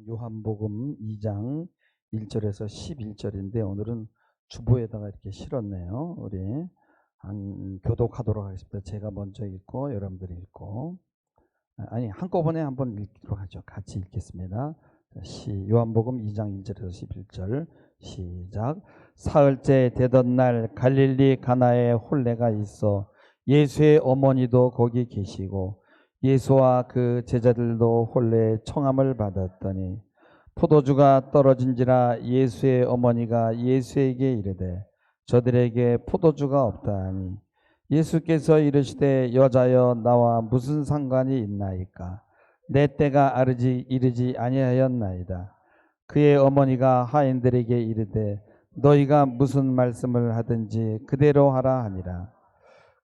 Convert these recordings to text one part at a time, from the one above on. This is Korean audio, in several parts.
요한복음 2장 1절에서 11절인데 오늘은 주보에다가 이렇게 실었네요. 우리 교독하도록 하겠습니다. 제가 먼저 읽고 여러분들이 읽고 한꺼번에 한번 읽도록 하죠. 같이 읽겠습니다. 요한복음 2장 1절에서 11절 시작. 사흘째 되던 날 갈릴리 가나에 혼례가 있어 예수의 어머니도 거기 계시고 예수와 그 제자들도 혼례의 청함을 받았더니 포도주가 떨어진지라 예수의 어머니가 예수에게 이르되 저들에게 포도주가 없다 하니 예수께서 이르시되 여자여 나와 무슨 상관이 있나이까 내 때가 이르지 아니하였나이다. 그의 어머니가 하인들에게 이르되 너희가 무슨 말씀을 하든지 그대로 하라 하니라.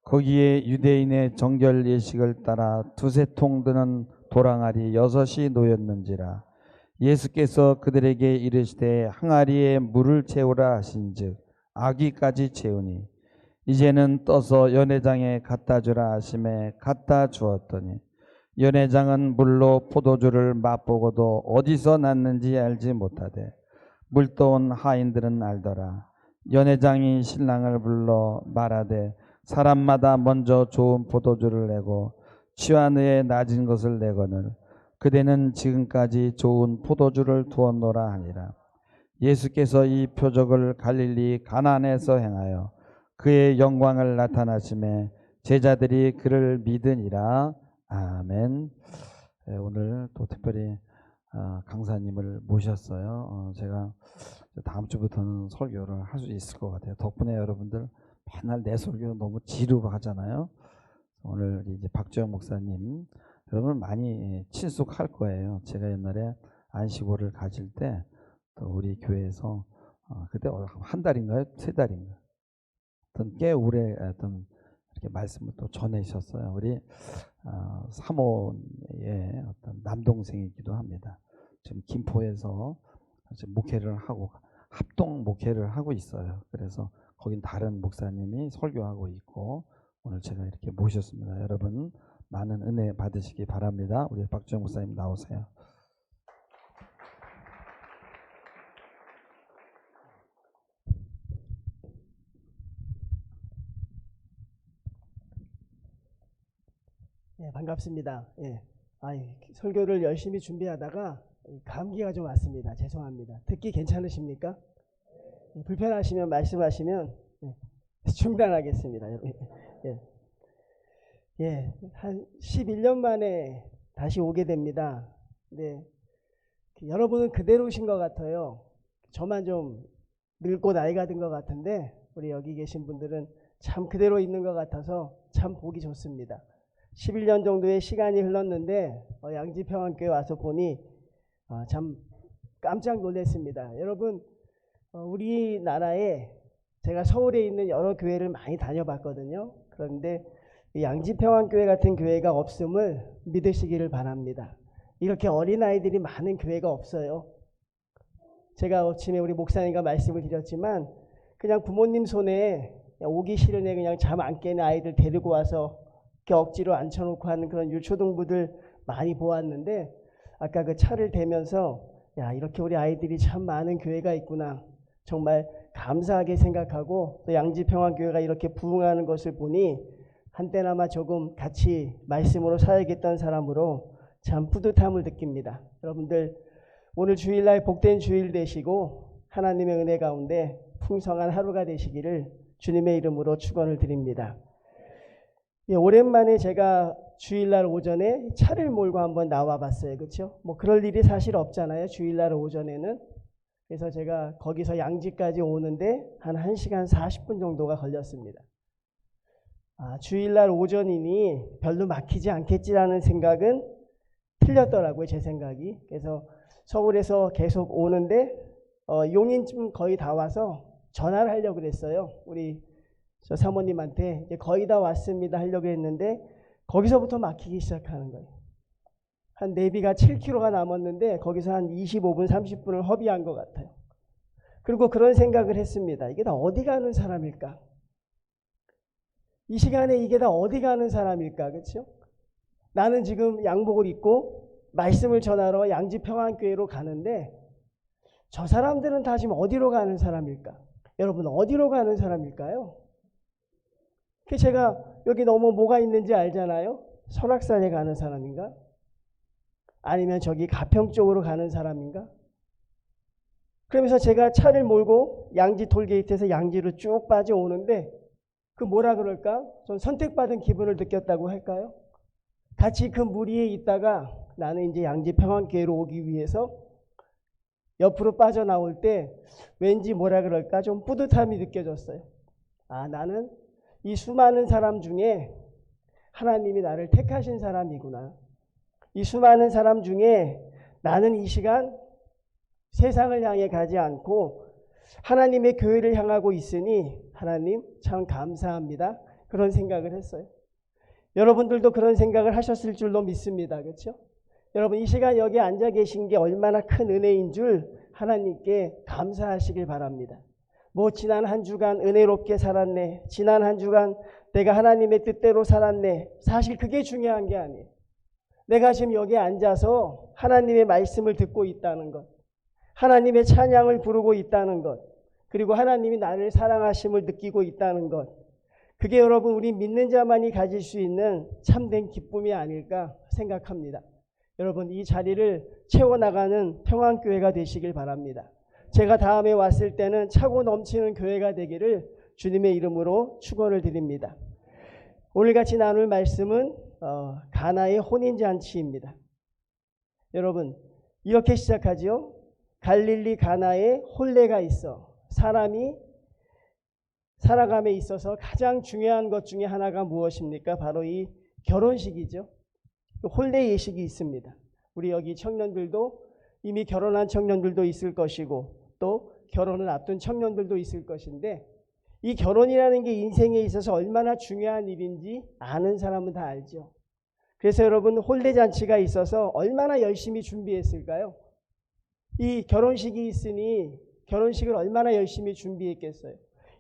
거기에 유대인의 정결 예식을 따라 두세 통 드는 도랑아리 6이 놓였는지라. 예수께서 그들에게 이르시되 항아리에 물을 채우라 하신즉 아귀까지 채우니 이제는 떠서 연회장에 갖다 주라 하심에 갖다 주었더니 연회장은 물로 포도주를 맛보고도 어디서 났는지 알지 못하되 물떠온 하인들은 알더라. 연회장이 신랑을 불러 말하되 사람마다 먼저 좋은 포도주를 내고 취한의에 낮은 것을 내거늘 그대는 지금까지 좋은 포도주를 두었노라 하니라. 예수께서 이 표적을 갈릴리 가나안에서 행하여 그의 영광을 나타나심에 제자들이 그를 믿으니라. 아멘. 오늘 또 특별히 강사님을 모셨어요. 제가 다음 주부터는 설교를 할 수 있을 것 같아요. 덕분에 여러분들 맨날 내 설교 너무 지루고 하잖아요. 오늘 이제 박주영 목사님 여러분 많이 친숙할 거예요. 제가 옛날에 안식월을 가질 때 또 우리 교회에서 그때 한 달인가요? 3달인가요? 어떤 꽤 오래 이렇게 말씀을 또 전해주셨어요. 우리 사모의 어떤 남동생이기도 합니다. 지금 김포에서 지금 목회를 하고 합동 목회를 하고 있어요. 그래서 거긴 다른 목사님이 설교하고 있고 오늘 제가 이렇게 모셨습니다. 여러분 많은 은혜 받으시기 바랍니다. 우리 박주영 목사님 나오세요. 네, 반갑습니다. 설교를 열심히 준비하다가 감기가 좀 왔습니다. 죄송합니다. 듣기 괜찮으십니까? 불편하시면 말씀하시면 중단하겠습니다. 한 11년 만에 다시 오게 됩니다. 네, 여러분은 그대로신 것 같아요. 저만 좀 늙고 나이가 든 것 같은데 우리 여기 계신 분들은 참 그대로 있는 것 같아서 참 보기 좋습니다. 11년 정도의 시간이 흘렀는데 양지평안교회 와서 보니 참 깜짝 놀랐습니다. 여러분 우리나라에 제가 서울에 있는 여러 교회를 많이 다녀봤거든요. 그런데 양지평안교회 같은 교회가 없음을 믿으시기를 바랍니다. 이렇게 어린아이들이 많은 교회가 없어요. 제가 아침에 우리 목사님과 말씀을 드렸지만 그냥 부모님 손에 그냥 오기 싫은 애 그냥 잠 안 깨는 아이들 데리고 와서 억지로 앉혀놓고 하는 그런 유초등부들 많이 보았는데 아까 그 차를 대면서 야 이렇게 우리 아이들이 참 많은 교회가 있구나 정말 감사하게 생각하고 또 양지평안교회가 이렇게 부흥하는 것을 보니 한때나마 조금 같이 말씀으로 살아야겠다는 사람으로 참 뿌듯함을 느낍니다. 여러분들 오늘 주일날 복된 주일 되시고 하나님의 은혜 가운데 풍성한 하루가 되시기를 주님의 이름으로 축원을 드립니다. 오랜만에 제가 주일날 오전에 차를 몰고 한번 나와 봤어요. 그렇죠? 뭐 그럴 일이 사실 없잖아요. 주일날 오전에는. 그래서 제가 거기서 양지까지 오는데 한 1시간 40분 정도가 걸렸습니다. 주일날 오전이니 별로 막히지 않겠지라는 생각은 틀렸더라고요. 제 생각이. 그래서 서울에서 계속 오는데 용인쯤 거의 다 와서 전화를 하려고 그랬어요. 우리 저 사모님한테 이제 거의 다 왔습니다 하려고 했는데 거기서부터 막히기 시작하는 거예요. 한 내비가 7km가 남았는데 거기서 한 25분 30분을 허비한 것 같아요. 그리고 그런 생각을 했습니다. 이게 다 어디 가는 사람일까? 이 시간에 이게 다 어디 가는 사람일까? 그렇죠? 나는 지금 양복을 입고 말씀을 전하러 양지평안교회로 가는데 저 사람들은 다 지금 어디로 가는 사람일까? 여러분 어디로 가는 사람일까요? 제가 여기 너무 뭐가 있는지 알잖아요. 설악산에 가는 사람인가? 아니면 저기 가평 쪽으로 가는 사람인가? 그러면서 제가 차를 몰고 양지 톨게이트에서 양지로 쭉 빠져오는데 그 뭐라 그럴까? 전 선택받은 기분을 느꼈다고 할까요? 같이 그 무리에 있다가 나는 이제 양지 평안교회로 오기 위해서 옆으로 빠져나올 때 왠지 뭐라 그럴까? 좀 뿌듯함이 느껴졌어요. 아, 나는 이 수많은 사람 중에 하나님이 나를 택하신 사람이구나. 이 수많은 사람 중에 나는 이 시간 세상을 향해 가지 않고 하나님의 교회를 향하고 있으니 하나님 참 감사합니다. 그런 생각을 했어요. 여러분들도 그런 생각을 하셨을 줄로 믿습니다. 그렇죠? 여러분 이 시간 여기 앉아 계신 게 얼마나 큰 은혜인 줄 하나님께 감사하시길 바랍니다. 뭐 지난 한 주간 은혜롭게 살았네. 지난 한 주간 내가 하나님의 뜻대로 살았네. 사실 그게 중요한 게 아니에요. 내가 지금 여기 앉아서 하나님의 말씀을 듣고 있다는 것, 하나님의 찬양을 부르고 있다는 것, 그리고 하나님이 나를 사랑하심을 느끼고 있다는 것, 그게 여러분 우리 믿는 자만이 가질 수 있는 참된 기쁨이 아닐까 생각합니다. 여러분 이 자리를 채워나가는 평안교회가 되시길 바랍니다. 제가 다음에 왔을 때는 차고 넘치는 교회가 되기를 주님의 이름으로 축원을 드립니다. 오늘같이 나눌 말씀은 가나의 혼인잔치입니다. 여러분 이렇게 시작하죠. 갈릴리 가나에 혼례가 있어. 사람이 살아감에 있어서 가장 중요한 것 중에 하나가 무엇입니까? 바로 이 결혼식이죠. 혼례 예식이 있습니다. 우리 여기 청년들도 이미 결혼한 청년들도 있을 것이고 또 결혼을 앞둔 청년들도 있을 것인데 이 결혼이라는 게 인생에 있어서 얼마나 중요한 일인지 아는 사람은 다 알죠. 그래서 여러분 혼례 잔치가 있어서 얼마나 열심히 준비했을까요? 이 결혼식이 있으니 결혼식을 얼마나 열심히 준비했겠어요.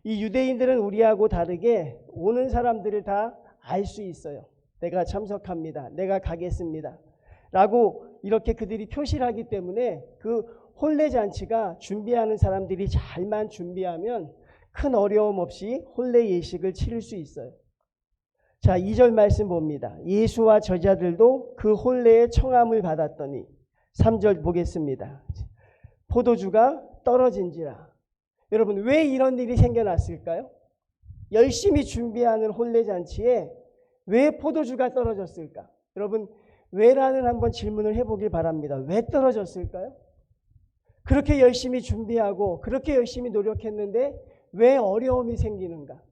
이 유대인들은 우리하고 다르게 오는 사람들을 다 알 수 있어요. 내가 참석합니다. 내가 가겠습니다. 라고 이렇게 그들이 표시를 하기 때문에 그 혼례 잔치가 준비하는 사람들이 잘만 준비하면 큰 어려움 없이 혼례 예식을 치를 수 있어요. 자, 2절 말씀 봅니다. 예수와 제자들도 그 혼례의 청함을 받았더니 3절 보겠습니다. 포도주가 떨어진지라. 여러분 왜 이런 일이 생겨났을까요? 열심히 준비하는 혼례 잔치에 왜 포도주가 떨어졌을까? 여러분 왜라는 한번 질문을 해보길 바랍니다. 왜 떨어졌을까요? 그렇게 열심히 준비하고 그렇게 열심히 노력했는데 왜 어려움이 생기는가?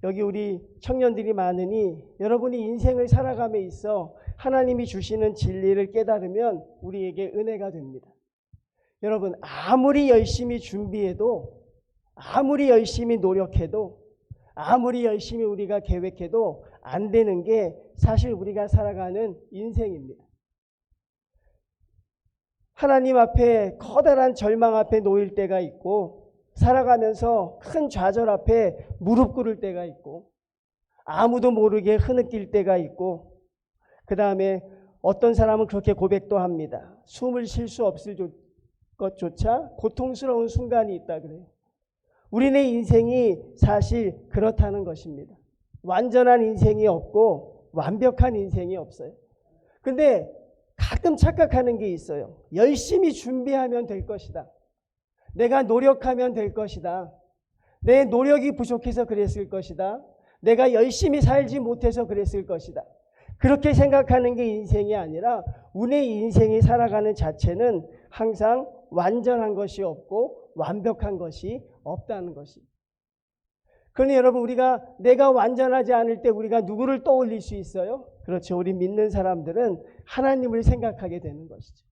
여기 우리 청년들이 많으니 여러분이 인생을 살아감에 있어 하나님이 주시는 진리를 깨달으면 우리에게 은혜가 됩니다. 여러분 아무리 열심히 준비해도 아무리 열심히 노력해도 아무리 열심히 우리가 계획해도 안 되는 게 사실 우리가 살아가는 인생입니다. 하나님 앞에 커다란 절망 앞에 놓일 때가 있고 살아가면서 큰 좌절 앞에 무릎 꿇을 때가 있고 아무도 모르게 흐느낄 때가 있고 그 다음에 어떤 사람은 그렇게 고백도 합니다. 숨을 쉴 수 없을 것조차 고통스러운 순간이 있다 그래요. 우리네 인생이 사실 그렇다는 것입니다. 완전한 인생이 없고 완벽한 인생이 없어요. 근데 가끔 착각하는 게 있어요. 열심히 준비하면 될 것이다. 내가 노력하면 될 것이다. 내 노력이 부족해서 그랬을 것이다. 내가 열심히 살지 못해서 그랬을 것이다. 그렇게 생각하는 게 인생이 아니라 우리의 인생이 살아가는 자체는 항상 완전한 것이 없고 완벽한 것이 없다는 것이. 그러니 여러분 우리가 내가 완전하지 않을 때 우리가 누구를 떠올릴 수 있어요? 그렇죠. 우리 믿는 사람들은 하나님을 생각하게 되는 것이죠.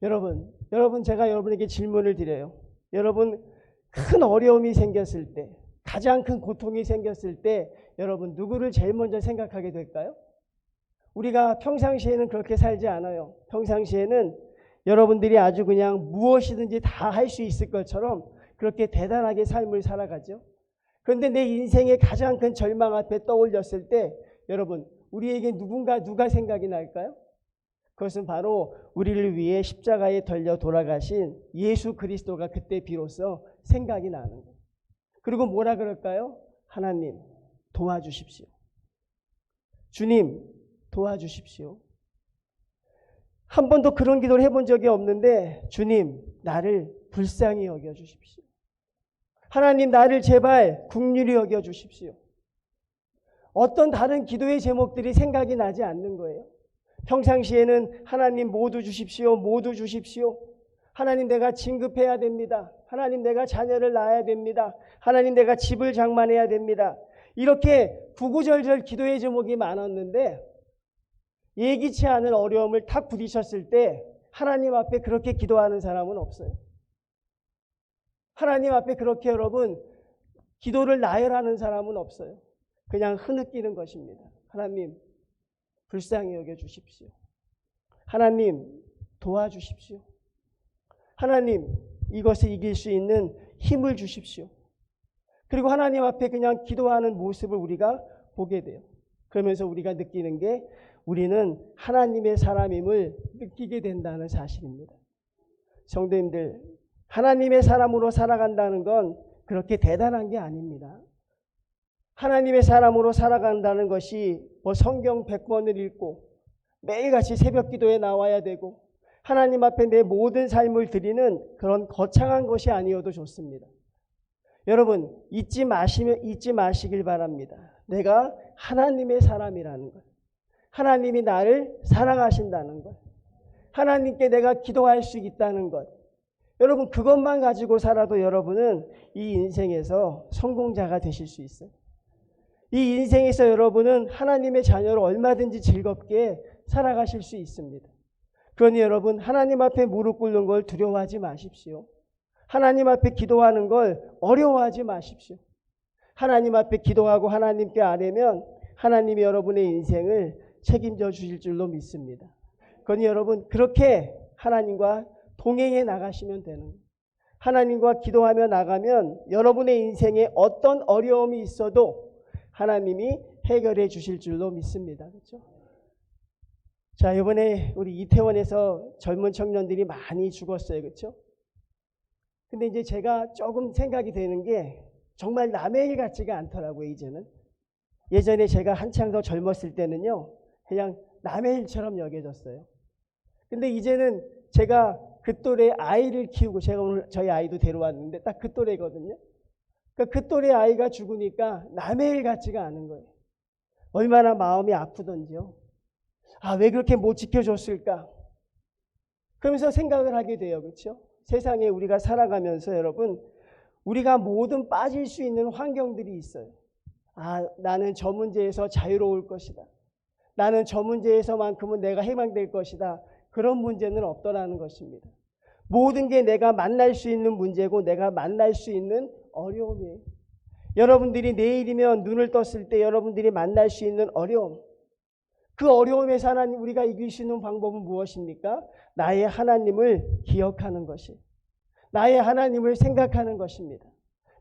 여러분 제가 여러분에게 질문을 드려요. 여러분 큰 어려움이 생겼을 때 가장 큰 고통이 생겼을 때 여러분 누구를 제일 먼저 생각하게 될까요? 우리가 평상시에는 그렇게 살지 않아요. 평상시에는 여러분들이 아주 그냥 무엇이든지 다 할 수 있을 것처럼 그렇게 대단하게 삶을 살아가죠. 그런데 내 인생의 가장 큰 절망 앞에 떠올렸을 때 여러분 우리에게 누가 생각이 날까요? 그것은 바로 우리를 위해 십자가에 달려 돌아가신 예수 그리스도가 그때 비로소 생각이 나는 거예요. 그리고 뭐라 그럴까요? 하나님 도와주십시오. 주님 도와주십시오. 한 번도 그런 기도를 해본 적이 없는데 주님 나를 불쌍히 여겨주십시오. 하나님 나를 제발 긍휼히 여겨주십시오. 어떤 다른 기도의 제목들이 생각이 나지 않는 거예요. 평상시에는 하나님 모두 주십시오. 모두 주십시오. 하나님 내가 진급해야 됩니다. 하나님 내가 자녀를 낳아야 됩니다. 하나님 내가 집을 장만해야 됩니다. 이렇게 구구절절 기도의 제목이 많았는데 예기치 않은 어려움을 탁 부딪혔을 때 하나님 앞에 그렇게 기도하는 사람은 없어요. 하나님 앞에 그렇게 여러분 기도를 나열하는 사람은 없어요. 그냥 흐느끼는 것입니다. 하나님 불쌍히 여겨주십시오. 하나님 도와주십시오. 하나님 이것을 이길 수 있는 힘을 주십시오. 그리고 하나님 앞에 그냥 기도하는 모습을 우리가 보게 돼요. 그러면서 우리가 느끼는 게 우리는 하나님의 사람임을 느끼게 된다는 사실입니다. 성도님들, 하나님의 사람으로 살아간다는 건 그렇게 대단한 게 아닙니다. 하나님의 사람으로 살아간다는 것이 뭐 성경 100번을 읽고 매일같이 새벽 기도에 나와야 되고 하나님 앞에 내 모든 삶을 드리는 그런 거창한 것이 아니어도 좋습니다. 여러분 잊지 마시길 바랍니다. 내가 하나님의 사람이라는 것, 하나님이 나를 사랑하신다는 것, 하나님께 내가 기도할 수 있다는 것, 여러분 그것만 가지고 살아도 여러분은 이 인생에서 성공자가 되실 수 있어요. 이 인생에서 여러분은 하나님의 자녀로 얼마든지 즐겁게 살아가실 수 있습니다. 그러니 여러분 하나님 앞에 무릎 꿇는 걸 두려워하지 마십시오. 하나님 앞에 기도하는 걸 어려워하지 마십시오. 하나님 앞에 기도하고 하나님께 아뢰면 하나님이 여러분의 인생을 책임져 주실 줄로 믿습니다. 그러니 여러분 그렇게 하나님과 동행해 나가시면 되는 거예요. 하나님과 기도하며 나가면 여러분의 인생에 어떤 어려움이 있어도 하나님이 해결해 주실 줄로 믿습니다. 그렇죠? 자, 이번에 우리 이태원에서 젊은 청년들이 많이 죽었어요. 그렇죠? 근데 이제 제가 조금 생각이 되는 게 정말 남의 일 같지가 않더라고요, 이제는. 예전에 제가 한창 더 젊었을 때는요, 그냥 남의 일처럼 여겨졌어요. 근데 이제는 제가 그 또래 아이를 키우고, 제가 오늘 저희 아이도 데려왔는데 딱 그 또래거든요. 그러니까 그 또래 아이가 죽으니까 남의 일 같지가 않은 거예요. 얼마나 마음이 아프던지요. 아, 왜 그렇게 못 지켜줬을까? 그러면서 생각을 하게 돼요. 그렇죠? 세상에 우리가 살아가면서 여러분, 우리가 모든 빠질 수 있는 환경들이 있어요. 아, 나는 저 문제에서 자유로울 것이다. 나는 저 문제에서만큼은 내가 해방될 것이다. 그런 문제는 없더라는 것입니다. 모든 게 내가 만날 수 있는 문제고 내가 만날 수 있는 어려움이에요. 여러분들이 내일이면 눈을 떴을 때 여러분들이 만날 수 있는 어려움, 그 어려움에서 하나님 우리가 이길 수 있는 방법은 무엇입니까? 나의 하나님을 기억하는 것이, 나의 하나님을 생각하는 것입니다.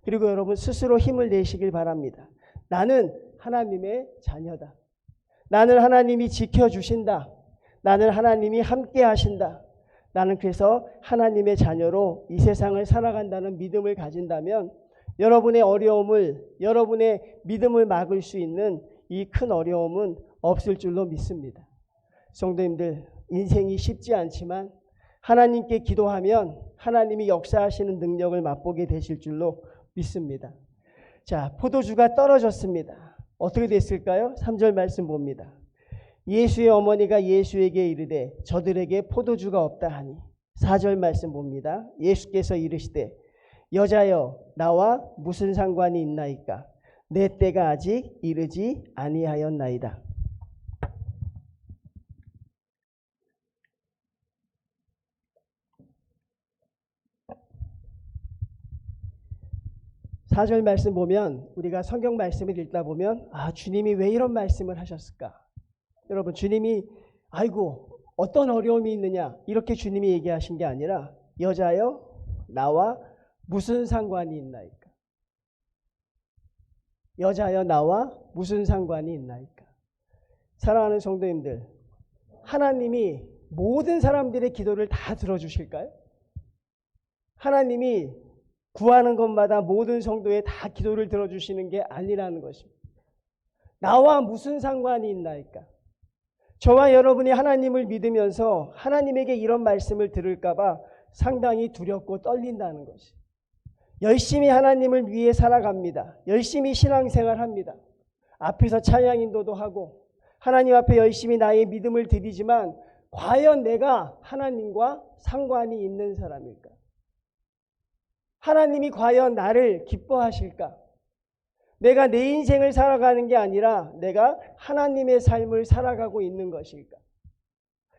그리고 여러분 스스로 힘을 내시길 바랍니다. 나는 하나님의 자녀다. 나는 하나님이 지켜주신다. 나는 하나님이 함께 하신다. 나는 그래서 하나님의 자녀로 이 세상을 살아간다는 믿음을 가진다면 여러분의 어려움을, 여러분의 믿음을 막을 수 있는 이 큰 어려움은 없을 줄로 믿습니다. 성도님들, 인생이 쉽지 않지만 하나님께 기도하면 하나님이 역사하시는 능력을 맛보게 되실 줄로 믿습니다. 자, 포도주가 떨어졌습니다. 어떻게 됐을까요? 3절 말씀 봅니다. 예수의 어머니가 예수에게 이르되 저들에게 포도주가 없다 하니. 4절 말씀 봅니다. 예수께서 이르시되 여자여 나와 무슨 상관이 있나이까? 내 때가 아직 이르지 아니하였나이다. 4절 말씀 보면 우리가 성경 말씀을 읽다 보면 아, 주님이 왜 이런 말씀을 하셨을까? 여러분, 주님이 아이고 어떤 어려움이 있느냐 이렇게 주님이 얘기하신 게 아니라 여자여 나와 무슨 상관이 있나이까? 여자여 나와 무슨 상관이 있나이까? 사랑하는 성도님들, 하나님이 모든 사람들의 기도를 다 들어주실까요? 하나님이 구하는 것마다 모든 성도의 다 기도를 들어주시는 게 아니라는 것입니다. 나와 무슨 상관이 있나이까? 저와 여러분이 하나님을 믿으면서 하나님에게 이런 말씀을 들을까봐 상당히 두렵고 떨린다는 것이. 열심히 하나님을 위해 살아갑니다. 열심히 신앙생활합니다. 앞에서 찬양 인도도 하고 하나님 앞에 열심히 나의 믿음을 드리지만 과연 내가 하나님과 상관이 있는 사람일까? 하나님이 과연 나를 기뻐하실까? 내가 내 인생을 살아가는 게 아니라 내가 하나님의 삶을 살아가고 있는 것일까?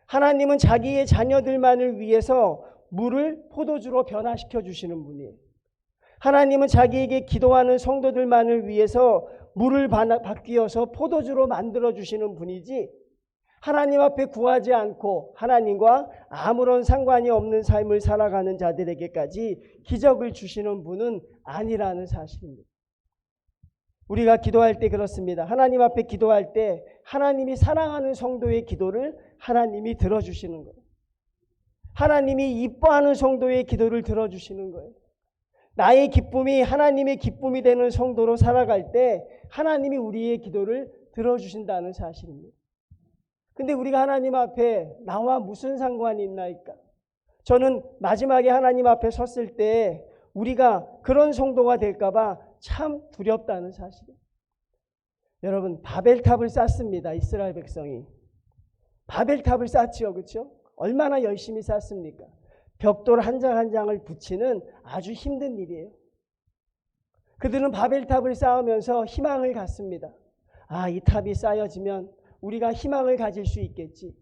하나님은 자기의 자녀들만을 위해서 물을 포도주로 변화시켜 주시는 분이에요. 하나님은 자기에게 기도하는 성도들만을 위해서 물을 바뀌어서 포도주로 만들어 주시는 분이지, 하나님 앞에 구하지 않고 하나님과 아무런 상관이 없는 삶을 살아가는 자들에게까지 기적을 주시는 분은 아니라는 사실입니다. 우리가 기도할 때 그렇습니다. 하나님 앞에 기도할 때 하나님이 사랑하는 성도의 기도를 하나님이 들어주시는 거예요. 하나님이 이뻐하는 성도의 기도를 들어주시는 거예요. 나의 기쁨이 하나님의 기쁨이 되는 성도로 살아갈 때 하나님이 우리의 기도를 들어주신다는 사실입니다. 근데 우리가 하나님 앞에 나와 무슨 상관이 있나이까? 저는 마지막에 하나님 앞에 섰을 때 우리가 그런 성도가 될까봐 참 두렵다는 사실이에요. 여러분, 바벨탑을 쌓습니다. 이스라엘 백성이. 바벨탑을 쌓지요. 그렇죠? 얼마나 열심히 쌓습니까? 벽돌 한 장 한 장을 붙이는 아주 힘든 일이에요. 그들은 바벨탑을 쌓으면서 희망을 갖습니다. 아, 이 탑이 쌓여지면 우리가 희망을 가질 수 있겠지.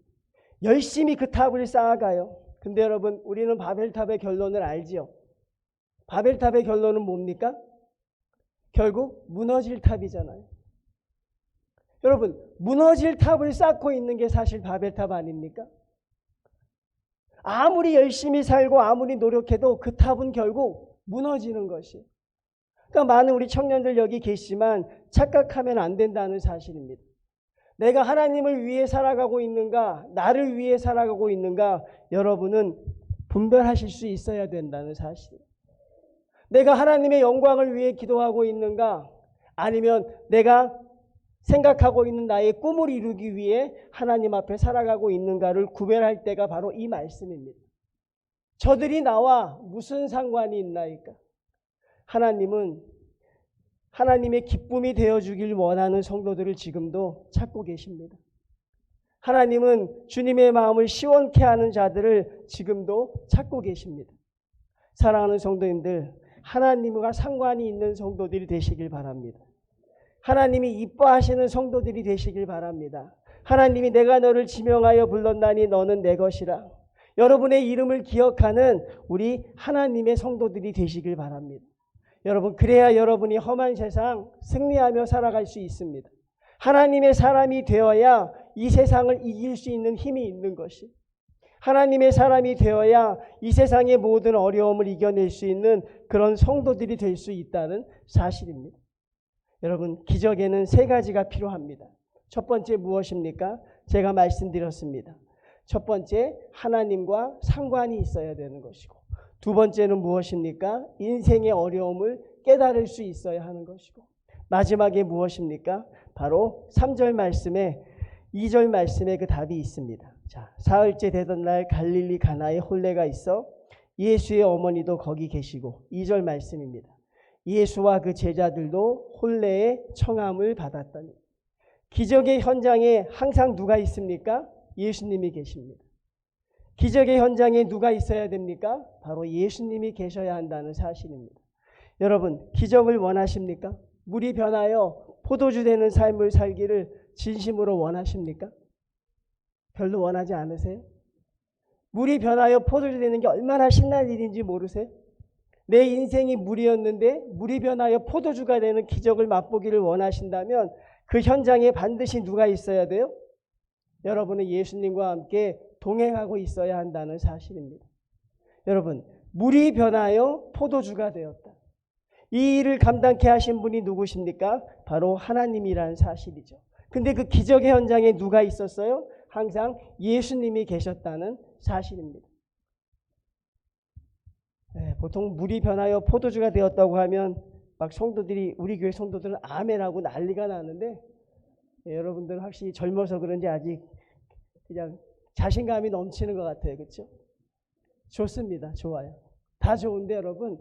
열심히 그 탑을 쌓아가요. 근데 여러분, 우리는 바벨탑의 결론을 알지요. 바벨탑의 결론은 뭡니까? 결국 무너질 탑이잖아요. 여러분, 무너질 탑을 쌓고 있는 게 사실 바벨탑 아닙니까? 아무리 열심히 살고 아무리 노력해도 그 탑은 결국 무너지는 것이. 그러니까 많은 우리 청년들 여기 계시지만 착각하면 안 된다는 사실입니다. 내가 하나님을 위해 살아가고 있는가, 나를 위해 살아가고 있는가, 여러분은 분별하실 수 있어야 된다는 사실이에요. 내가 하나님의 영광을 위해 기도하고 있는가, 아니면 내가 생각하고 있는 나의 꿈을 이루기 위해 하나님 앞에 살아가고 있는가를 구별할 때가 바로 이 말씀입니다. 저들이 나와 무슨 상관이 있나이까? 하나님은 하나님의 기쁨이 되어주길 원하는 성도들을 지금도 찾고 계십니다. 하나님은 주님의 마음을 시원케 하는 자들을 지금도 찾고 계십니다. 사랑하는 성도님들, 하나님과 상관이 있는 성도들이 되시길 바랍니다. 하나님이 이뻐하시는 성도들이 되시길 바랍니다. 하나님이 내가 너를 지명하여 불렀나니 너는 내 것이라. 여러분의 이름을 기억하는 우리 하나님의 성도들이 되시길 바랍니다. 여러분, 그래야 여러분이 험한 세상 승리하며 살아갈 수 있습니다. 하나님의 사람이 되어야 이 세상을 이길 수 있는 힘이 있는 것이, 하나님의 사람이 되어야 이 세상의 모든 어려움을 이겨낼 수 있는 그런 성도들이 될 수 있다는 사실입니다. 여러분, 기적에는 세 가지가 필요합니다. 첫 번째 무엇입니까? 제가 말씀드렸습니다. 첫 번째, 하나님과 상관이 있어야 되는 것이고, 두 번째는 무엇입니까? 인생의 어려움을 깨달을 수 있어야 하는 것이고, 마지막에 무엇입니까? 바로 3절 말씀에 2절 말씀에 그 답이 있습니다. 자, 사흘째 되던 날 갈릴리 가나에 혼례가 있어 예수의 어머니도 거기 계시고, 2절 말씀입니다. 예수와 그 제자들도 혼례의 청함을 받았더니. 기적의 현장에 항상 누가 있습니까? 예수님이 계십니다. 기적의 현장에 누가 있어야 됩니까? 바로 예수님이 계셔야 한다는 사실입니다. 여러분, 기적을 원하십니까? 물이 변하여 포도주 되는 삶을 살기를 진심으로 원하십니까? 별로 원하지 않으세요? 물이 변하여 포도주 되는 게 얼마나 신날 일인지 모르세요? 내 인생이 물이었는데 물이 변하여 포도주가 되는 기적을 맛보기를 원하신다면 그 현장에 반드시 누가 있어야 돼요? 여러분은 예수님과 함께 동행하고 있어야 한다는 사실입니다. 여러분, 물이 변하여 포도주가 되었다. 이 일을 감당케 하신 분이 누구십니까? 바로 하나님이라는 사실이죠. 근데 그 기적의 현장에 누가 있었어요? 항상 예수님이 계셨다는 사실입니다. 보통 물이 변하여 포도주가 되었다고 하면 막 성도들이, 우리 교회 성도들은 아멘하고 난리가 나는데, 여러분들은 확실히 젊어서 그런지 아직 그냥 자신감이 넘치는 것 같아요. 그렇죠? 좋습니다. 좋아요. 다 좋은데 여러분,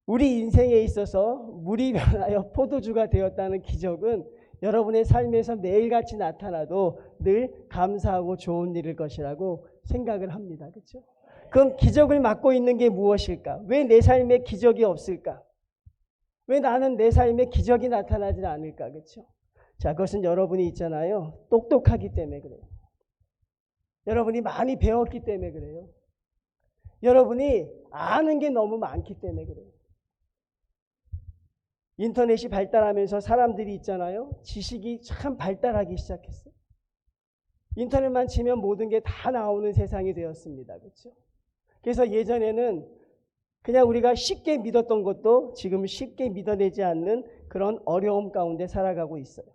우리 인생에 있어서 물이 변하여 포도주가 되었다는 기적은 여러분의 삶에서 매일같이 나타나도 늘 감사하고 좋은 일일 것이라고 생각을 합니다. 그렇죠? 그럼 기적을 맡고 있는 게 무엇일까? 왜 내 삶에 기적이 없을까? 왜 나는 내 삶에 기적이 나타나지 않을까? 그렇죠? 자, 그것은 여러분이 있잖아요. 똑똑하기 때문에 그래요. 여러분이 많이 배웠기 때문에 그래요. 여러분이 아는 게 너무 많기 때문에 그래요. 인터넷이 발달하면서 사람들이 있잖아요. 지식이 참 발달하기 시작했어요. 인터넷만 치면 모든 게 다 나오는 세상이 되었습니다. 그렇죠? 그래서 예전에는 그냥 우리가 쉽게 믿었던 것도 지금 쉽게 믿어내지 않는 그런 어려움 가운데 살아가고 있어요.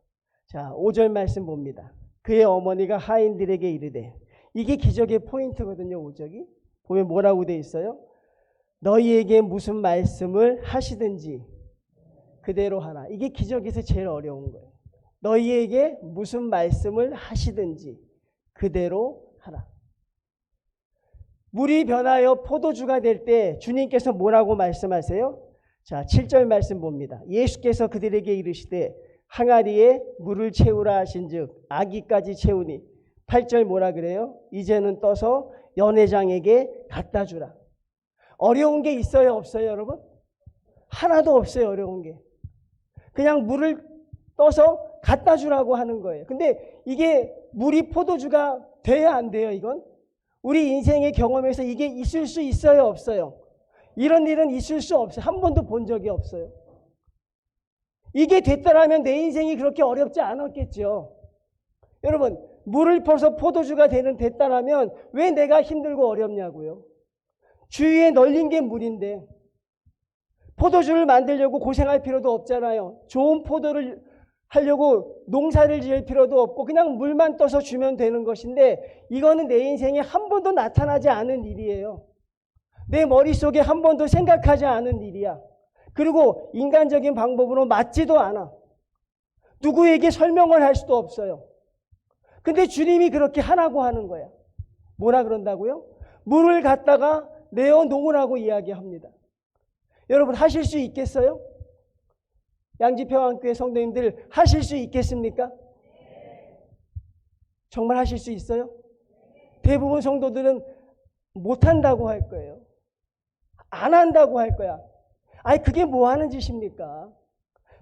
자, 5절 말씀 봅니다. 그의 어머니가 하인들에게 이르되, 이게 기적의 포인트거든요. 5절이 보면 뭐라고 돼 있어요? 너희에게 무슨 말씀을 하시든지 그대로 하라. 이게 기적에서 제일 어려운 거예요. 너희에게 무슨 말씀을 하시든지 그대로 하라. 물이 변하여 포도주가 될 때 주님께서 뭐라고 말씀하세요? 자, 7절 말씀 봅니다. 예수께서 그들에게 이르시되 항아리에 물을 채우라 하신즉 아기까지 채우니. 8절 뭐라 그래요? 이제는 떠서 연회장에게 갖다 주라. 어려운 게 있어요, 없어요, 여러분? 하나도 없어요, 어려운 게. 그냥 물을 떠서 갖다 주라고 하는 거예요. 근데 이게 물이 포도주가 돼야 안 돼요, 이건? 우리 인생의 경험에서 이게 있을 수 있어요, 없어요? 이런 일은 있을 수 없어요. 한 번도 본 적이 없어요. 이게 됐더라면 내 인생이 그렇게 어렵지 않았겠죠. 여러분, 물을 퍼서 포도주가 됐다라면 왜 내가 힘들고 어렵냐고요. 주위에 널린 게 물인데 포도주를 만들려고 고생할 필요도 없잖아요. 좋은 포도를 하려고 농사를 지을 필요도 없고 그냥 물만 떠서 주면 되는 것인데 이거는 내 인생에 한 번도 나타나지 않은 일이에요. 내 머릿속에 한 번도 생각하지 않은 일이야. 그리고 인간적인 방법으로 맞지도 않아. 누구에게 설명을 할 수도 없어요. 근데 주님이 그렇게 하라고 하는 거야. 뭐라 그런다고요? 물을 갖다가 내어 놓으라고 이야기합니다. 여러분 하실 수 있겠어요? 양지평안교회 성도님들 하실 수 있겠습니까? 정말 하실 수 있어요? 대부분 성도들은 못한다고 할 거예요. 안 한다고 할 거야. 아니 그게 뭐 하는 짓입니까?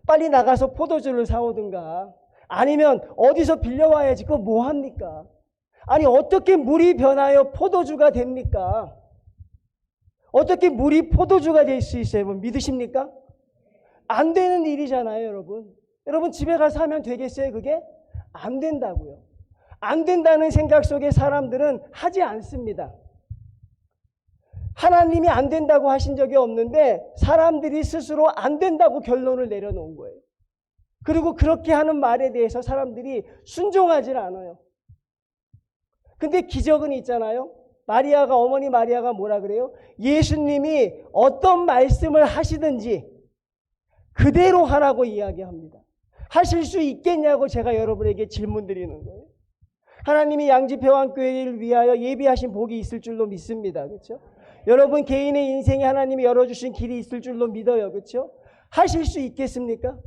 빨리 나가서 포도주를 사오든가 아니면 어디서 빌려와야지 그거 뭐 합니까? 아니 어떻게 물이 변하여 포도주가 됩니까? 어떻게 물이 포도주가 될 수 있어요? 여러분 믿으십니까? 안 되는 일이잖아요, 여러분. 여러분 집에 가서 하면 되겠어요, 그게? 안 된다고요. 안 된다는 생각 속에 사람들은 하지 않습니다. 하나님이 안 된다고 하신 적이 없는데 사람들이 스스로 안 된다고 결론을 내려놓은 거예요. 그리고 그렇게 하는 말에 대해서 사람들이 순종하지 않아요. 근데 기적은 있잖아요. 마리아가, 어머니 마리아가 뭐라 그래요? 예수님이 어떤 말씀을 하시든지 그대로 하라고 이야기합니다. 하실 수 있겠냐고 제가 여러분에게 질문 드리는 거예요. 하나님이 양지평안교회를 위하여 예비하신 복이 있을 줄로 믿습니다. 그렇죠? 여러분 개인의 인생에 하나님이 열어주신 길이 있을 줄로 믿어요. 그렇죠? 하실 수 있겠습니까?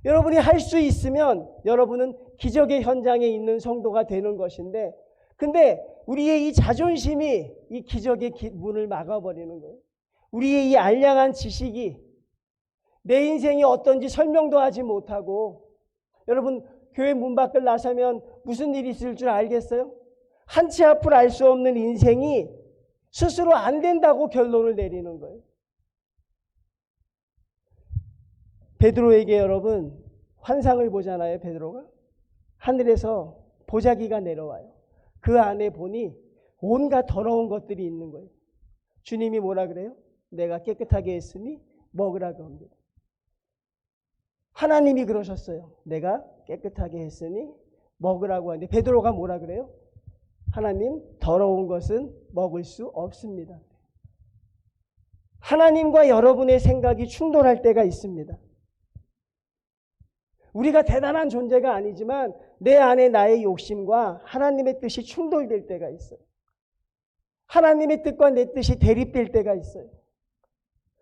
여러분이 할 수 있으면 여러분은 기적의 현장에 있는 성도가 되는 것인데 근데 우리의 이 자존심이 이 기적의 문을 막아버리는 거예요. 우리의 이 알량한 지식이 내 인생이 어떤지 설명도 하지 못하고 여러분 교회 문 밖을 나서면 무슨 일이 있을 줄 알겠어요? 한 치 앞을 알 수 없는 인생이 스스로 안 된다고 결론을 내리는 거예요. 베드로에게 여러분 환상을 보잖아요. 베드로가 하늘에서 보자기가 내려와요. 그 안에 보니 온갖 더러운 것들이 있는 거예요. 주님이 뭐라 그래요? 내가 깨끗하게 했으니 먹으라고 합니다. 하나님이 그러셨어요. 내가 깨끗하게 했으니 먹으라고 하는데 베드로가 뭐라 그래요? 하나님, 더러운 것은 먹을 수 없습니다. 하나님과 여러분의 생각이 충돌할 때가 있습니다. 우리가 대단한 존재가 아니지만 내 안에 나의 욕심과 하나님의 뜻이 충돌될 때가 있어요. 하나님의 뜻과 내 뜻이 대립될 때가 있어요.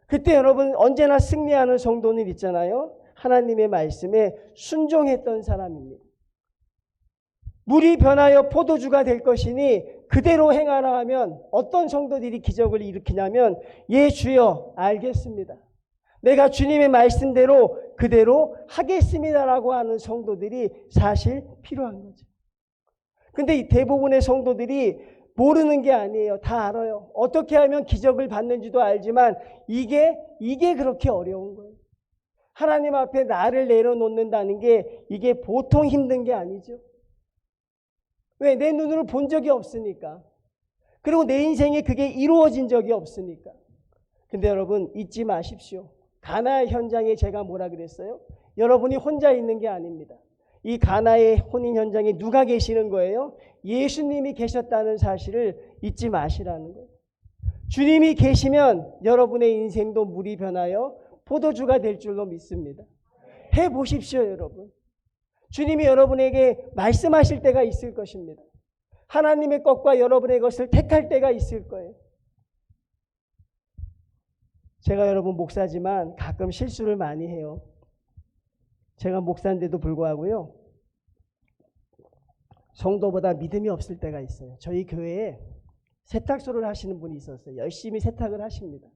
그때 여러분 언제나 승리하는 성도는 있잖아요. 하나님의 말씀에 순종했던 사람입니다. 물이 변하여 포도주가 될 것이니 그대로 행하라 하면 어떤 성도들이 기적을 일으키냐면 예 주여 알겠습니다. 내가 주님의 말씀대로 그대로 하겠습니다라고 하는 성도들이 사실 필요한 거죠. 근데 이 대부분의 성도들이 모르는 게 아니에요. 다 알아요. 어떻게 하면 기적을 받는지도 알지만 이게 그렇게 어려운 거예요. 하나님 앞에 나를 내려놓는다는 게 이게 보통 힘든 게 아니죠. 왜? 내 눈으로 본 적이 없으니까. 그리고 내 인생에 그게 이루어진 적이 없으니까. 근데 여러분 잊지 마십시오. 가나의 현장에 제가 뭐라 그랬어요? 여러분이 혼자 있는 게 아닙니다. 이 가나의 혼인 현장에 누가 계시는 거예요? 예수님이 계셨다는 사실을 잊지 마시라는 거예요. 주님이 계시면 여러분의 인생도 물이 변하여 포도주가 될 줄로 믿습니다. 해보십시오, 여러분. 주님이 여러분에게 말씀하실 때가 있을 것입니다. 하나님의 것과 여러분의 것을 택할 때가 있을 거예요. 제가 여러분 목사지만 가끔 실수를 많이 해요. 제가 목사인데도 불구하고요. 성도보다 믿음이 없을 때가 있어요. 저희 교회에 세탁소를 하시는 분이 있었어요. 열심히 세탁을 하십니다.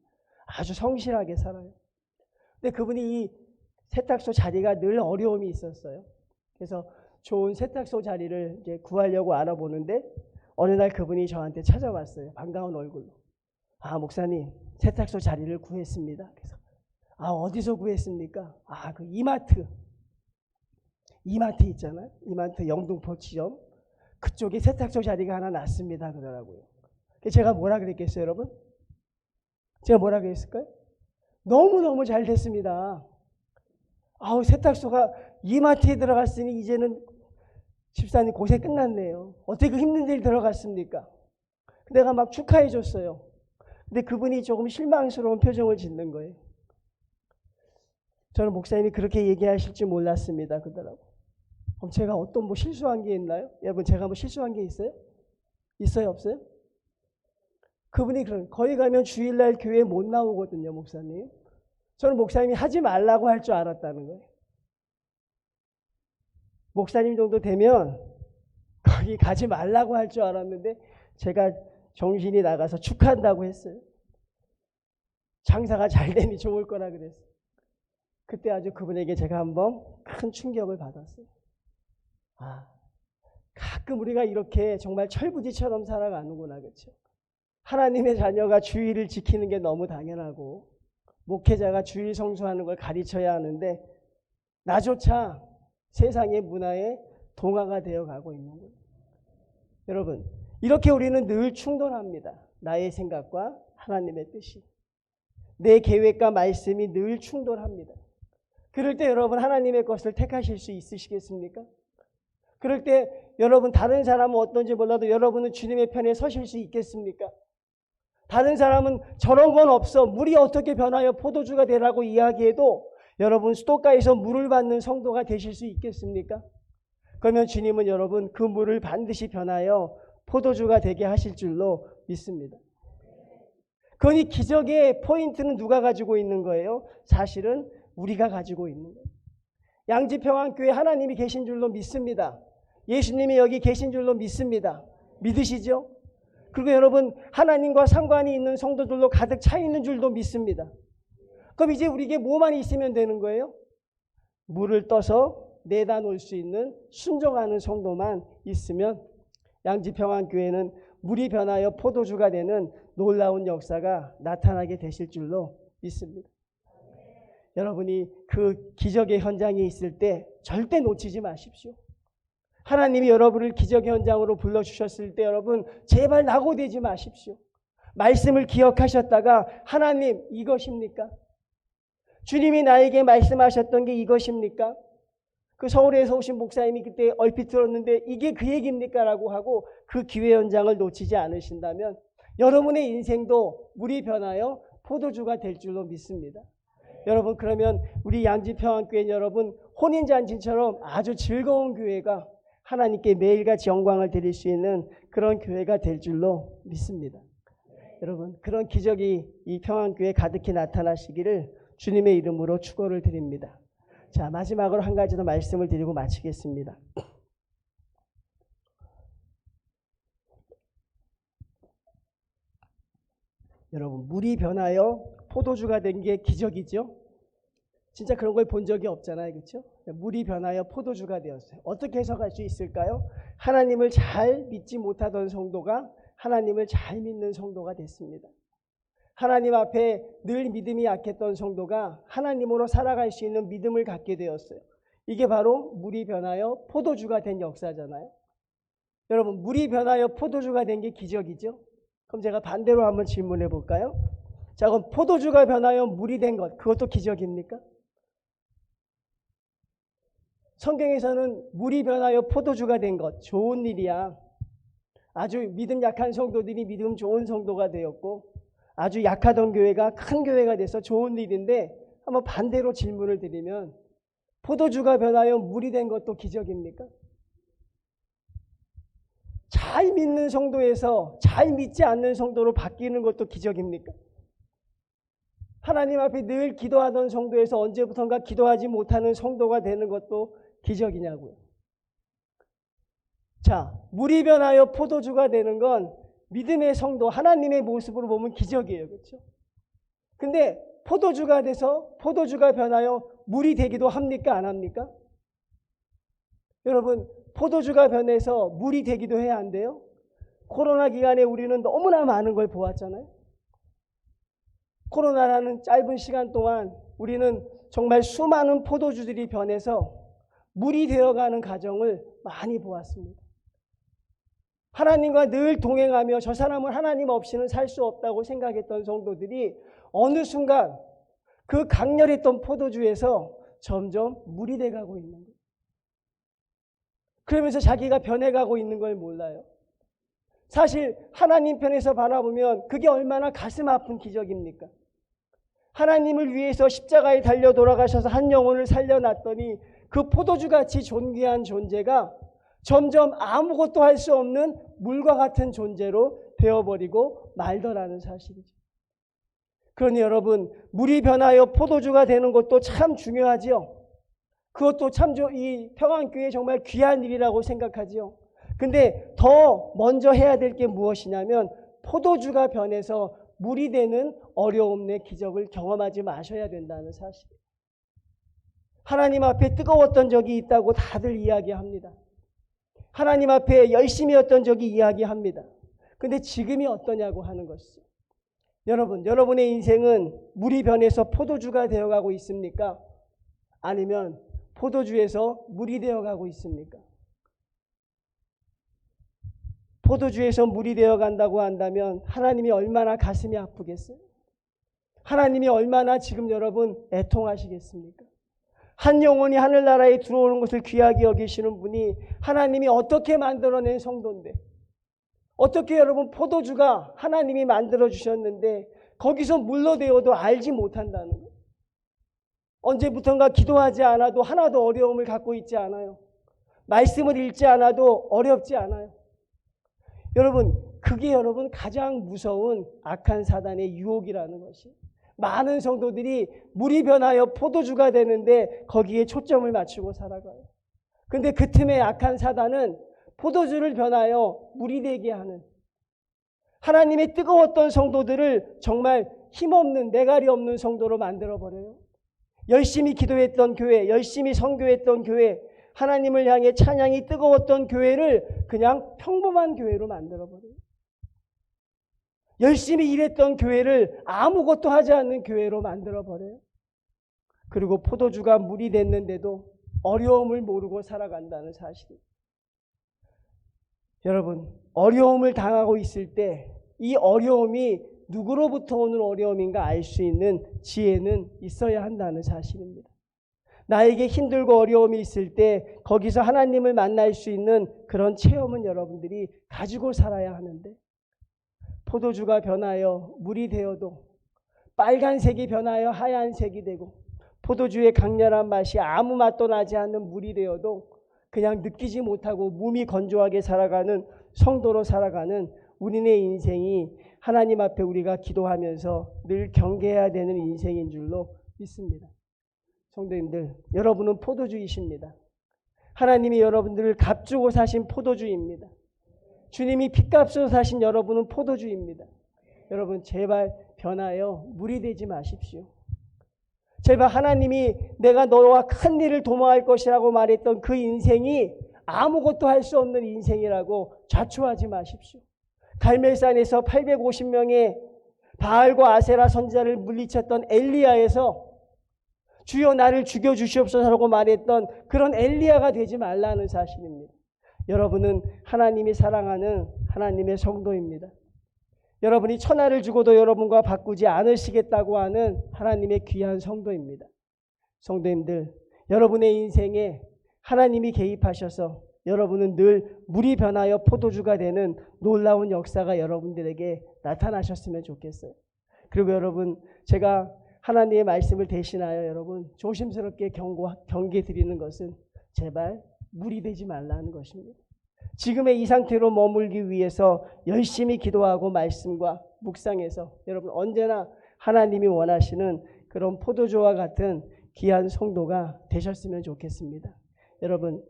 아주 성실하게 살아요. 근데 그분이 이 세탁소 자리가 늘 어려움이 있었어요. 그래서 좋은 세탁소 자리를 이제 구하려고 알아보는데 어느 날 그분이 저한테 찾아왔어요. 반가운 얼굴로. 아, 목사님, 세탁소 자리를 구했습니다. 그래서 아, 어디서 구했습니까? 아, 그 이마트 있잖아요. 이마트 영등포치점 그쪽에 세탁소 자리가 하나 났습니다. 그러더라고요. 제가 뭐라 그랬겠어요, 여러분? 제가 뭐라 그랬을까요? 너무너무 잘 됐습니다. 아우, 세탁소가 이마트에 들어갔으니 이제는 집사님 고생 끝났네요. 어떻게 그 힘든 일 들어갔습니까? 내가 막 축하해 줬어요. 근데 그분이 조금 실망스러운 표정을 짓는 거예요. 저는 목사님이 그렇게 얘기하실 줄 몰랐습니다. 그러더라고. 그럼 제가 어떤 뭐 실수한 게 있나요? 여러분, 제가 뭐 실수한 게 있어요? 있어요, 없어요? 그분이 거기 가면 주일날 교회에 못 나오거든요, 목사님. 저는 목사님이 하지 말라고 할 줄 알았다는 거예요. 목사님 정도 되면 거기 가지 말라고 할 줄 알았는데 제가 정신이 나가서 축하한다고 했어요. 장사가 잘 되니 좋을 거라 그랬어요. 그때 아주 그분에게 제가 한번 큰 충격을 받았어요. 아, 가끔 우리가 이렇게 정말 철부지처럼 살아가는구나, 그렇죠? 하나님의 자녀가 주일을 지키는 게 너무 당연하고 목회자가 주일 성수하는 걸 가르쳐야 하는데 나조차 세상의 문화에 동화가 되어가고 있는 거예요. 여러분, 이렇게 우리는 늘 충돌합니다. 나의 생각과 하나님의 뜻이. 내 계획과 말씀이 늘 충돌합니다. 그럴 때 여러분 하나님의 것을 택하실 수 있으시겠습니까? 그럴 때 여러분 다른 사람은 어떤지 몰라도 여러분은 주님의 편에 서실 수 있겠습니까? 다른 사람은 저런 건 없어. 물이 어떻게 변하여 포도주가 되라고 이야기해도 여러분 수도가에서 물을 받는 성도가 되실 수 있겠습니까? 그러면 주님은 여러분 그 물을 반드시 변하여 포도주가 되게 하실 줄로 믿습니다. 그러니 기적의 포인트는 누가 가지고 있는 거예요? 사실은 우리가 가지고 있는 거예요. 양지평안교회 하나님이 계신 줄로 믿습니다. 예수님이 여기 계신 줄로 믿습니다. 믿으시죠? 그리고 여러분 하나님과 상관이 있는 성도들로 가득 차 있는 줄도 믿습니다. 그럼 이제 우리에게 뭐만 있으면 되는 거예요? 물을 떠서 내다 놓을 수 있는 순종하는 성도만 있으면 양지평안교회는 물이 변하여 포도주가 되는 놀라운 역사가 나타나게 되실 줄로 믿습니다. 여러분이 그 기적의 현장에 있을 때 절대 놓치지 마십시오. 하나님이 여러분을 기적의 현장으로 불러주셨을 때 여러분 제발 낙오되지 마십시오. 말씀을 기억하셨다가 하나님 이것입니까? 주님이 나에게 말씀하셨던 게 이것입니까? 그 서울에서 오신 목사님이 그때 얼핏 들었는데 이게 그 얘기입니까? 라고 하고 그 기회 현장을 놓치지 않으신다면 여러분의 인생도 물이 변하여 포도주가 될 줄로 믿습니다. 여러분, 그러면 우리 양지평안교회 여러분, 혼인잔치처럼 아주 즐거운 교회가 하나님께 매일같이 영광을 드릴 수 있는 그런 교회가 될 줄로 믿습니다. 여러분, 그런 기적이 이 평안교회에 가득히 나타나시기를 주님의 이름으로 축원을 드립니다. 자, 마지막으로 한 가지 더 말씀을 드리고 마치겠습니다. 여러분, 물이 변하여 포도주가 된 게 기적이죠. 진짜 그런 걸 본 적이 없잖아요. 그렇죠? 물이 변하여 포도주가 되었어요. 어떻게 해석할 수 있을까요? 하나님을 잘 믿지 못하던 성도가 하나님을 잘 믿는 성도가 됐습니다. 하나님 앞에 늘 믿음이 약했던 성도가 하나님으로 살아갈 수 있는 믿음을 갖게 되었어요. 이게 바로 물이 변하여 포도주가 된 역사잖아요. 여러분, 물이 변하여 포도주가 된 게 기적이죠. 그럼 제가 반대로 한번 질문해 볼까요? 자, 그럼 포도주가 변하여 물이 된 것, 그것도 기적입니까? 성경에서는 물이 변하여 포도주가 된 것, 좋은 일이야. 아주 믿음 약한 성도들이 믿음 좋은 성도가 되었고, 아주 약하던 교회가 큰 교회가 돼서 좋은 일인데, 한번 반대로 질문을 드리면 포도주가 변하여 물이 된 것도 기적입니까? 잘 믿는 성도에서 잘 믿지 않는 성도로 바뀌는 것도 기적입니까? 하나님 앞에 늘 기도하던 성도에서 언제부턴가 기도하지 못하는 성도가 되는 것도 기적이냐고요. 자, 물이 변하여 포도주가 되는 건 믿음의 성도, 하나님의 모습으로 보면 기적이에요. 그렇죠? 근데 포도주가 돼서 포도주가 변하여 물이 되기도 합니까? 안 합니까? 여러분, 포도주가 변해서 물이 되기도 해야 안 돼요? 코로나 기간에 우리는 너무나 많은 걸 보았잖아요. 코로나라는 짧은 시간 동안 우리는 정말 수많은 포도주들이 변해서 물이 되어가는 과정을 많이 보았습니다. 하나님과 늘 동행하며 저 사람은 하나님 없이는 살 수 없다고 생각했던 성도들이 어느 순간 그 강렬했던 포도주에서 점점 물이 돼가고 있는 거예요. 그러면서 자기가 변해가고 있는 걸 몰라요. 사실 하나님 편에서 바라보면 그게 얼마나 가슴 아픈 기적입니까? 하나님을 위해서 십자가에 달려 돌아가셔서 한 영혼을 살려놨더니 그 포도주같이 존귀한 존재가 점점 아무것도 할 수 없는 물과 같은 존재로 되어버리고 말더라는 사실이죠. 그러니 여러분, 물이 변하여 포도주가 되는 것도 참 중요하지요. 그것도 참 이 평안교회 정말 귀한 일이라고 생각하지요. 근데 더 먼저 해야 될 게 무엇이냐면 포도주가 변해서 물이 되는 어려움의 기적을 경험하지 마셔야 된다는 사실. 하나님 앞에 뜨거웠던 적이 있다고 다들 이야기합니다. 하나님 앞에 열심히 했던 적이 이야기합니다. 근데 지금이 어떠냐고 하는 것이죠. 여러분, 여러분의 인생은 물이 변해서 포도주가 되어가고 있습니까? 아니면 포도주에서 물이 되어가고 있습니까? 포도주에서 물이 되어간다고 한다면 하나님이 얼마나 가슴이 아프겠어요? 하나님이 얼마나 지금 여러분 애통하시겠습니까? 한 영혼이 하늘나라에 들어오는 것을 귀하게 여기시는 분이 하나님이 어떻게 만들어낸 성도인데, 어떻게 여러분 포도주가 하나님이 만들어주셨는데 거기서 물로 되어도 알지 못한다는 거예요. 언제부턴가 기도하지 않아도 하나도 어려움을 갖고 있지 않아요. 말씀을 읽지 않아도 어렵지 않아요. 여러분, 그게 여러분 가장 무서운 악한 사단의 유혹이라는 것이, 많은 성도들이 물이 변하여 포도주가 되는데 거기에 초점을 맞추고 살아가요. 근데 그 틈에 악한 사단은 포도주를 변하여 물이 되게 하는, 하나님의 뜨거웠던 성도들을 정말 힘없는, 내갈이 없는 성도로 만들어버려요. 열심히 기도했던 교회, 열심히 선교했던 교회, 하나님을 향해 찬양이 뜨거웠던 교회를 그냥 평범한 교회로 만들어버려요. 열심히 일했던 교회를 아무것도 하지 않는 교회로 만들어버려요. 그리고 포도주가 물이 됐는데도 어려움을 모르고 살아간다는 사실입니다. 여러분, 어려움을 당하고 있을 때 이 어려움이 누구로부터 오는 어려움인가 알 수 있는 지혜는 있어야 한다는 사실입니다. 나에게 힘들고 어려움이 있을 때 거기서 하나님을 만날 수 있는 그런 체험은 여러분들이 가지고 살아야 하는데, 포도주가 변하여 물이 되어도, 빨간색이 변하여 하얀색이 되고, 포도주의 강렬한 맛이 아무 맛도 나지 않는 물이 되어도 그냥 느끼지 못하고 몸이 건조하게 살아가는 성도로 살아가는 우리네 인생이 하나님 앞에 우리가 기도하면서 늘 경계해야 되는 인생인 줄로 믿습니다. 성도님들, 여러분은 포도주이십니다. 하나님이 여러분들을 값주고 사신 포도주입니다. 주님이 핏값으로 사신 여러분은 포도주입니다. 여러분, 제발 변하여 물이 되지 마십시오. 제발 하나님이 내가 너와 큰 일을 도모할 것이라고 말했던 그 인생이 아무것도 할 수 없는 인생이라고 자초하지 마십시오. 갈멜산에서 850명의 바알과 아세라 선지자를 물리쳤던 엘리야에서 주여 나를 죽여주시옵소서라고 말했던 그런 엘리야가 되지 말라는 사실입니다. 여러분은 하나님이 사랑하는 하나님의 성도입니다. 여러분이 천하를 주고도 여러분과 바꾸지 않으시겠다고 하는 하나님의 귀한 성도입니다. 성도님들, 여러분의 인생에 하나님이 개입하셔서 여러분은 늘 물이 변하여 포도주가 되는 놀라운 역사가 여러분들에게 나타나셨으면 좋겠어요. 그리고 여러분, 제가 하나님의 말씀을 대신하여 여러분 조심스럽게 경계 드리는 것은 제발 물이 되지 말라는 것입니다. 지금의 이 상태로 머물기 위해서 열심히 기도하고 말씀과 묵상해서 여러분 언제나 하나님이 원하시는 그런 포도주와 같은 귀한 성도가 되셨으면 좋겠습니다. 여러분,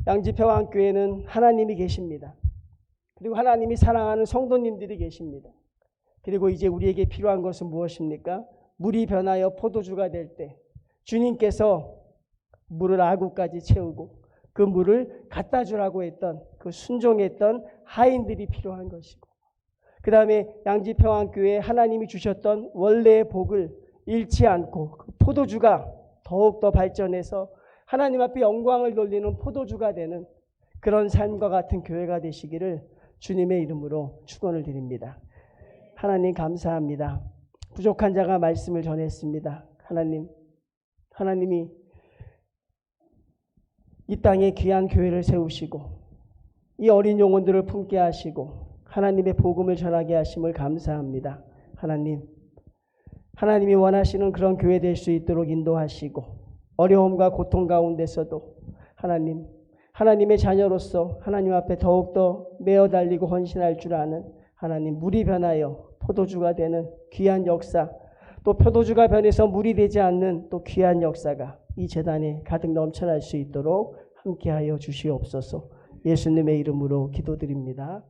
양지평안교회는 하나님이 계십니다. 그리고 하나님이 사랑하는 성도님들이 계십니다. 그리고 이제 우리에게 필요한 것은 무엇입니까? 물이 변하여 포도주가 될 때 주님께서 물을 아구까지 채우고 그 물을 갖다 주라고 했던 그 순종했던 하인들이 필요한 것이고, 그 다음에 양지평안교회에 하나님이 주셨던 원래의 복을 잃지 않고 그 포도주가 더욱더 발전해서 하나님 앞에 영광을 돌리는 포도주가 되는 그런 삶과 같은 교회가 되시기를 주님의 이름으로 축원을 드립니다. 하나님 감사합니다. 부족한 자가 말씀을 전했습니다. 하나님이 이 땅에 귀한 교회를 세우시고 이 어린 영혼들을 품게 하시고 하나님의 복음을 전하게 하심을 감사합니다. 하나님이 원하시는 그런 교회 될 수 있도록 인도하시고 어려움과 고통 가운데서도 하나님의 자녀로서 하나님 앞에 더욱더 매어 달리고 헌신할 줄 아는 하나님, 물이 변하여 포도주가 되는 귀한 역사, 또 포도주가 변해서 물이 되지 않는 또 귀한 역사가 이 제단에 가득 넘쳐날 수 있도록 함께하여 주시옵소서. 예수님의 이름으로 기도드립니다.